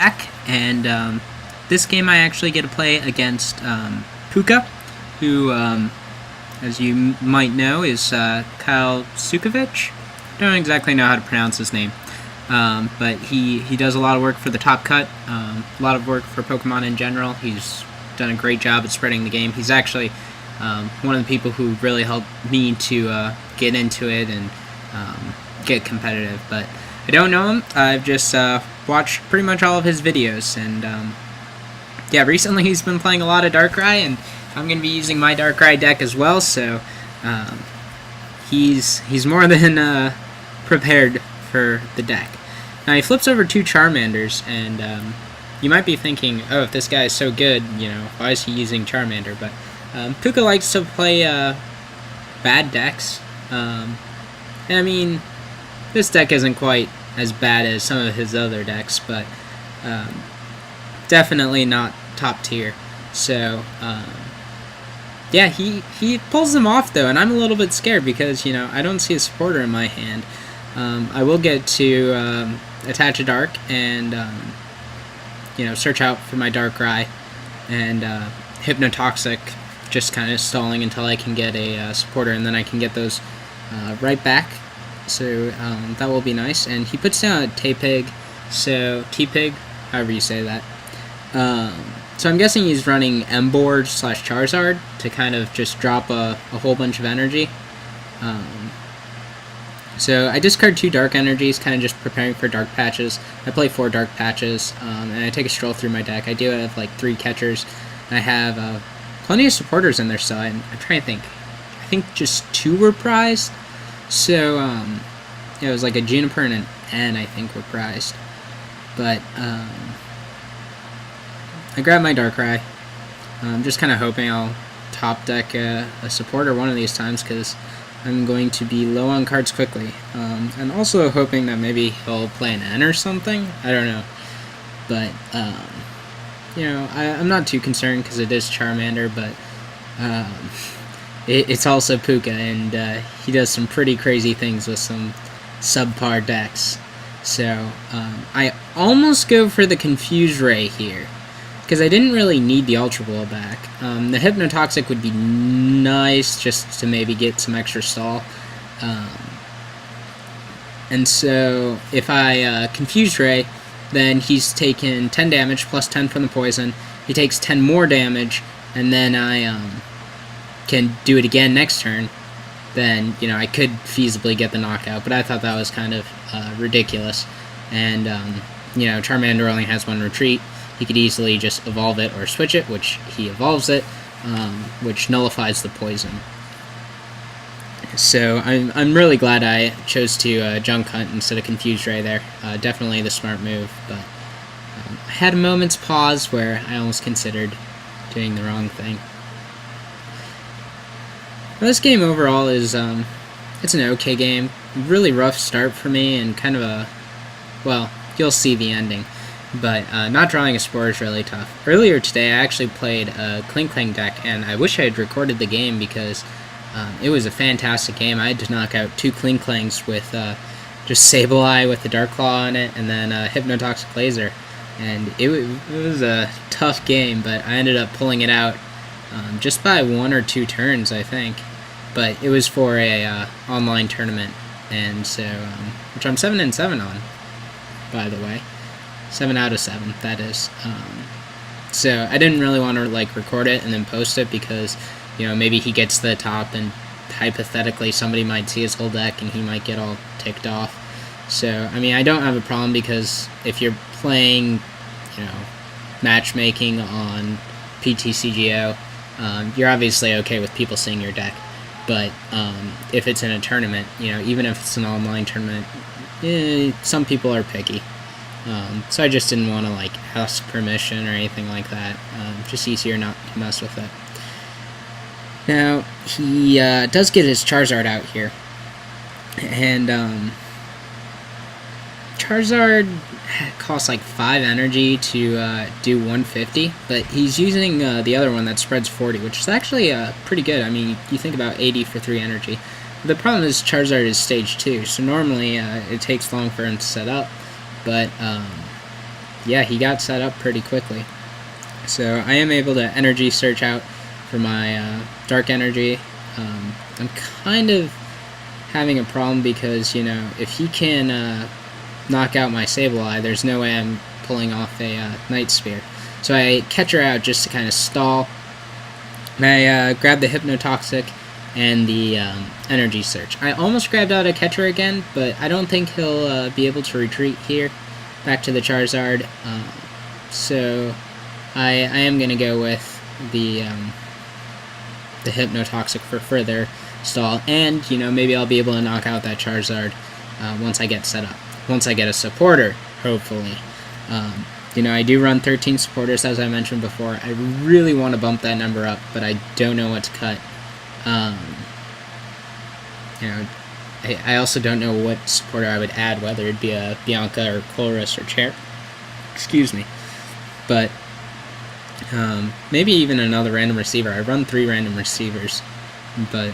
back, and this game I actually get to play against Pooka, who, as you might know, is Kyle Sukovic. Don't exactly know how to pronounce his name, but he does a lot of work for the Top Cut, a lot of work for Pokemon in general. He's done a great job at spreading the game. He's actually one of the people who really helped me to get into it and get competitive, but I don't know him. I've just watched pretty much all of his videos, and yeah, recently he's been playing a lot of Darkrai, and I'm going to be using my Darkrai deck as well, so he's more than prepared for the deck. Now he flips over 2 Charmanders, and you might be thinking, oh, if this guy is so good, you know, why is he using Charmander? But Pooka likes to play bad decks. And I mean, this deck isn't quite as bad as some of his other decks, but definitely not top tier. So yeah, he pulls them off though, and I'm a little bit scared because, you know, I don't see a supporter in my hand. I will get to attach a dark and you know, search out for my Darkrai, and Hypnotoxic, just kind of stalling until I can get a supporter, and then I can get those right back. So that will be nice. And he puts down a T-Pig, T-Pig, however you say that. So I'm guessing he's running Emboar / Charizard to kind of just drop a whole bunch of energy. So I discard 2 dark energies, kind of just preparing for dark patches. I play 4 dark patches, and I take a stroll through my deck. I do have like 3 catchers, and I have plenty of supporters in there, so I'm trying to think. I think just 2 were prized. So it was like a Juniper and an N, I think, were prized. But I grabbed my Darkrai. I'm just kind of hoping I'll top deck a supporter one of these times, because I'm going to be low on cards quickly. And also hoping that maybe he'll play an N or something. I don't know. But, you know, I'm not too concerned because it is Charmander, but it's also Pooka, and he does some pretty crazy things with some subpar decks. So I almost go for the Confuse Ray here, because I didn't really need the Ultra Ball back. The Hypnotoxic would be nice just to maybe get some extra stall. And so if I Confuse Ray, then he's taken 10 damage plus 10 from the poison. He takes 10 more damage, and then I can do it again next turn. Then, you know, I could feasibly get the knockout, but I thought that was kind of ridiculous. And, you know, Charmander only has 1 retreat. He could easily just evolve it or switch it, which he evolves it, which nullifies the poison. So I'm really glad I chose to Junk Hunt instead of Confuse Ray there. Definitely the smart move, but I had a moment's pause where I almost considered doing the wrong thing. Well, this game overall is it's an okay game. Really rough start for me, and kind of a, well, you'll see the ending. But not drawing a spore is really tough. Earlier today, I actually played a Kling deck, and I wish I had recorded the game because it was a fantastic game. I had to knock out 2 Klings with just Sableye with the Dark Claw on it, and then Hypnotoxic Laser. And it was a tough game, but I ended up pulling it out just by 1 or 2 turns, I think. But it was for a online tournament, and so which I'm 7-7 on, by the way. 7 out of 7, that is. So I didn't really want to like record it and then post it because, you know, maybe he gets to the top and hypothetically somebody might see his whole deck and he might get all ticked off. So, I mean, I don't have a problem because if you're playing, you know, matchmaking on PTCGO, you're obviously okay with people seeing your deck. But if it's in a tournament, you know, even if it's an online tournament, some people are picky. So I just didn't want to like ask permission or anything like that. Just easier not to mess with it. Now he does get his Charizard out here, and Charizard costs like 5 energy to do 150, but he's using the other one that spreads 40, which is actually pretty good. I mean, you think about 80 for 3 energy. The problem is Charizard is stage 2, so normally it takes long for him to set up. But yeah, he got set up pretty quickly. So I am able to energy search out for my dark energy. I'm kind of having a problem because, you know, if he can knock out my Sableye, there's no way I'm pulling off a Night Spear. So I catch her out just to kind of stall. And I grab the Hypnotoxic and the Energy Search. I almost grabbed out a Catcher again, but I don't think he'll be able to retreat here back to the Charizard. So I am going to go with the Hypnotoxic for further stall, and, you know, maybe I'll be able to knock out that Charizard once I get set up. Once I get a supporter, hopefully. You know, I do run 13 supporters, as I mentioned before. I really want to bump that number up, but I don't know what to cut. You know, I also don't know what supporter I would add, whether it be a Bianca or Colress or Chair. Excuse me. But maybe even another random receiver. I run 3 random receivers, but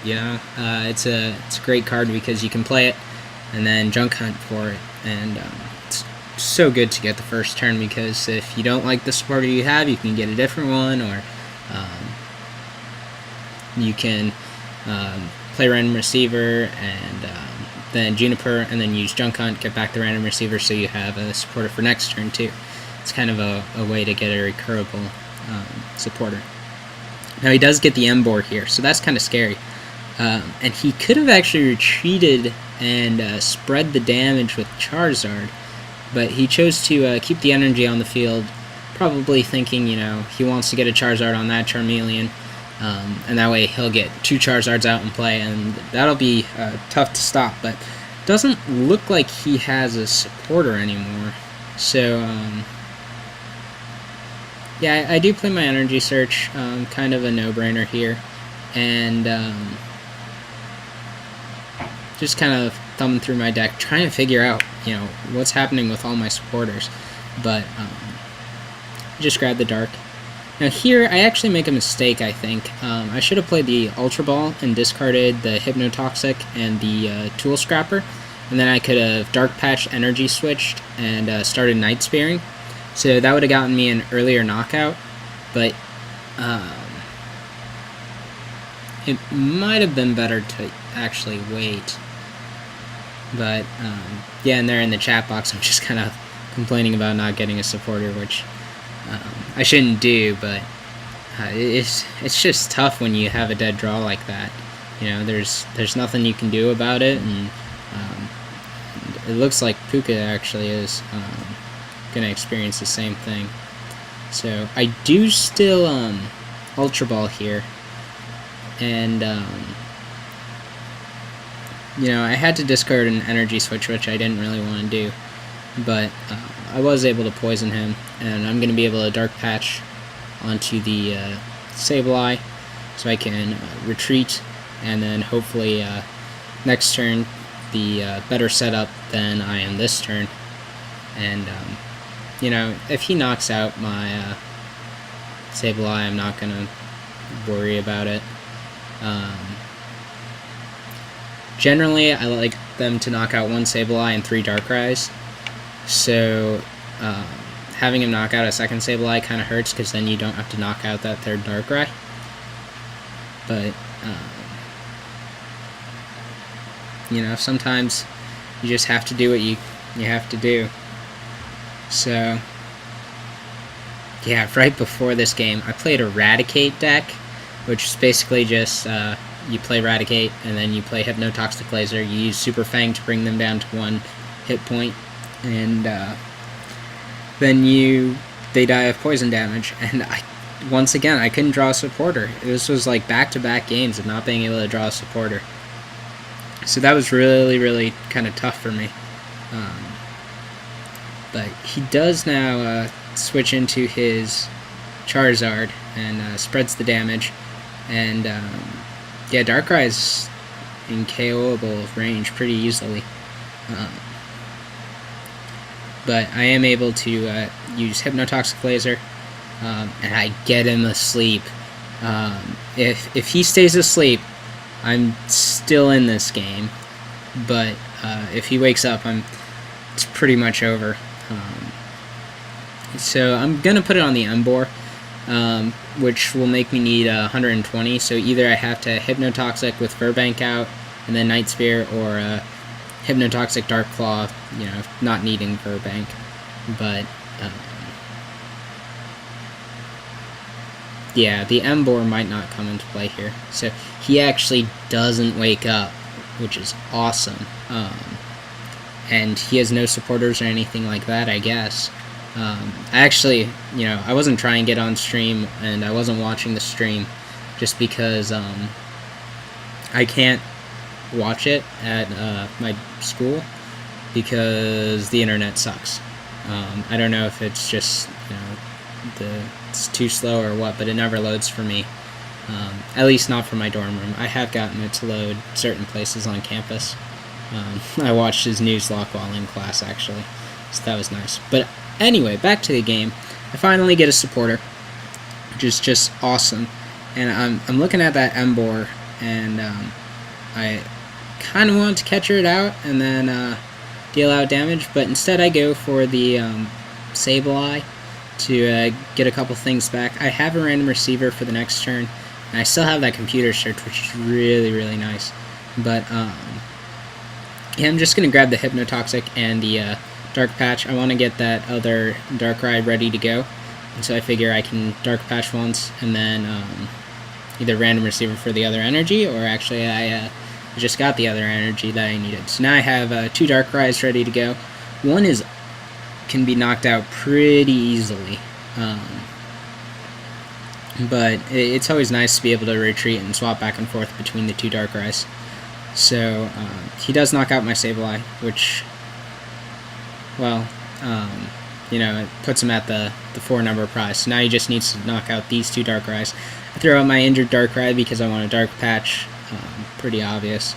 you know, it's a great card because you can play it and then junk hunt for it, and it's so good to get the first turn, because if you don't like the supporter you have, you can get a different one, or you can play random receiver and then Juniper, and then use junk hunt, get back the random receiver, so you have a supporter for next turn too. It's kind of a way to get a recurable supporter. Now he does get the Emboar here, so that's kind of scary. And he could have actually retreated and spread the damage with Charizard, but he chose to keep the energy on the field, probably thinking, you know, he wants to get a Charizard on that Charmeleon, and that way he'll get 2 Charizards out in play, and that'll be tough to stop. But doesn't look like he has a supporter anymore, so yeah, I do play my energy search, kind of a no-brainer here, and just kind of thumbing through my deck, trying to figure out, you know, what's happening with all my supporters. But just grab the Dark. Now here, I actually make a mistake, I think. I should have played the Ultra Ball and discarded the Hypnotoxic and the Tool Scrapper, and then I could have Dark Patch Energy switched and started Night Spearing. So that would have gotten me an earlier knockout, but it might have been better to actually wait. But yeah, and there in the chat box, I'm just kind of complaining about not getting a supporter, which I shouldn't do, but it's just tough when you have a dead draw like that. You know, there's nothing you can do about it, and it looks like Pooka actually is going to experience the same thing. So I do still Ultra Ball here, and you know, I had to discard an energy switch, which I didn't really want to do, but I was able to poison him, and I'm going to be able to Dark Patch onto the Sableye, so I can retreat, and then hopefully next turn be better setup than I am this turn. And you know, if he knocks out my Sableye, I'm not going to worry about it. Generally, I like them to knock out 1 Sableye and 3 Darkrai's, so having him knock out a second Sableye kind of hurts, because then you don't have to knock out that 3rd Darkrai. But you know, sometimes you just have to do what you have to do. So yeah, right before this game, I played Eradicate deck, which is basically just you play Eradicate, and then you play Hypnotoxic Laser. You use Super Fang to bring them down to 1 hit point, and then they die of poison damage. And once again, I couldn't draw a supporter. This was like back-to-back games of not being able to draw a supporter. So that was really, really kind of tough for me. But he does now switch into his Charizard and spreads the damage. And yeah, Darkrai is in KO'able range pretty easily. But I am able to use Hypnotoxic Laser, and I get him asleep. If he stays asleep, I'm still in this game. But if he wakes up, it's pretty much over. So I'm going to put it on the Emboar, which will make me need 120. So either I have to Hypnotoxic with Furbank out, and then Night Spear, or Hypnotoxic Dark Claw, not needing Furbank. But, yeah, the Emboar might not come into play here. So he actually doesn't wake up, which is awesome. And he has no supporters or anything like that, I guess. Actually, I wasn't trying to get on stream, and I wasn't watching the stream just because I can't watch it at my school because the internet sucks. I don't know if it's just it's too slow or what, but it never loads for me. At least not for my dorm room. I have gotten it to load certain places on campus. I watched his Nuzlocke while in class, actually, so that was nice. But anyway, back to the game. I finally get a supporter, which is just awesome. And I'm looking at that Emboar, and I kind of want to catcher it out and then deal out damage, but instead I go for the Sableye to get a couple things back. I have a random receiver for the next turn, and I still have that computer search, which is really, really nice. But yeah, I'm just going to grab the Hypnotoxic and the Dark Patch. I want to get that other Darkrai ready to go, and so I figure I can Dark Patch once, and then either random receiver for the other energy, or actually I just got the other energy that I needed. So now I have 2 Darkrai's ready to go. One can be knocked out pretty easily, but it's always nice to be able to retreat and swap back and forth between the 2 Darkrai's. So he does knock out my Sableye, which, well, it puts him at the 4-number prize. So now he just needs to knock out these 2 Darkrai's. I throw out my injured Darkrai because I want a Dark Patch, pretty obvious.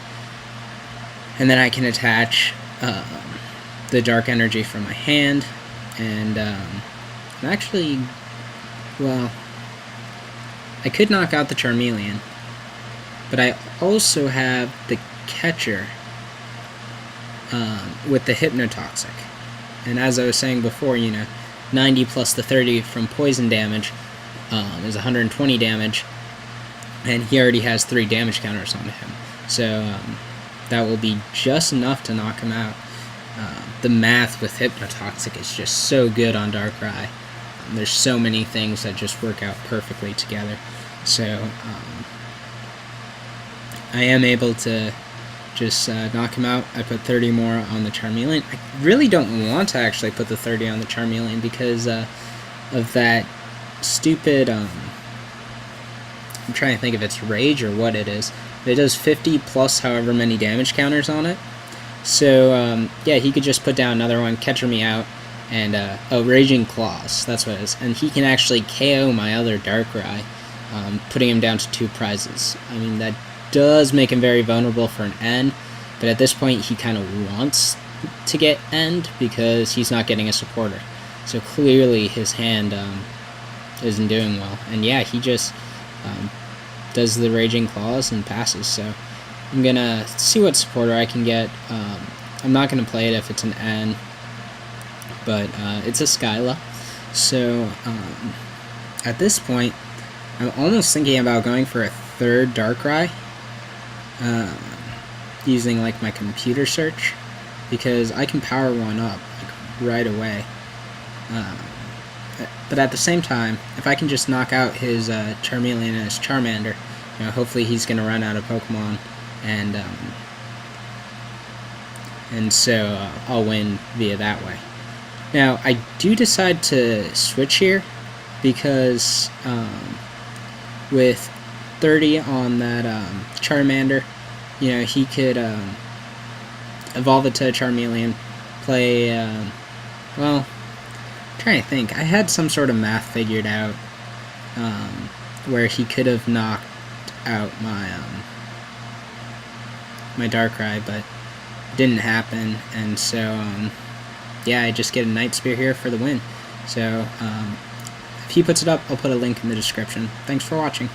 And then I can attach the Dark Energy from my hand, and actually, well, I could knock out the Charmeleon, but I also have the catcher with the Hypnotoxic. And as I was saying before, 90 plus the 30 from poison damage is 120 damage, and he already has 3 damage counters on him. So that will be just enough to knock him out. The math with Hypnotoxic is just so good on Darkrai. There's so many things that just work out perfectly together. So I am able to just knock him out. I put 30 more on the Charmeleon. I really don't want to actually put the 30 on the Charmeleon because of that stupid, I'm trying to think if it's Rage or what it is. It does 50 plus however many damage counters on it. So, yeah, he could just put down another one, catcher me out, and, Raging Claws, that's what it is. And he can actually KO my other Darkrai, putting him down to 2 prizes. I mean, that does make him very vulnerable for an end, but at this point he kind of wants to get end because he's not getting a supporter. So clearly his hand isn't doing well. And yeah, he just does the Raging Claws and passes. So I'm going to see what supporter I can get. I'm not going to play it if it's an N, but it's a Skyla. So at this point, I'm almost thinking about going for a 3rd Darkrai, using like my computer search, because I can power one up like, right away. But at the same time, if I can just knock out his Charmeleon and his Charmander, hopefully he's going to run out of Pokemon, and so I'll win via that way. Now, I do decide to switch here because with 30 on that Charmander, he could evolve it to a Charmeleon, play, well, I'm trying to think. I had some sort of math figured out where he could have knocked out my my Darkrai, but it didn't happen, and so yeah, I just get a Night Spear here for the win. So if he puts it up, I'll put a link in the description. Thanks for watching.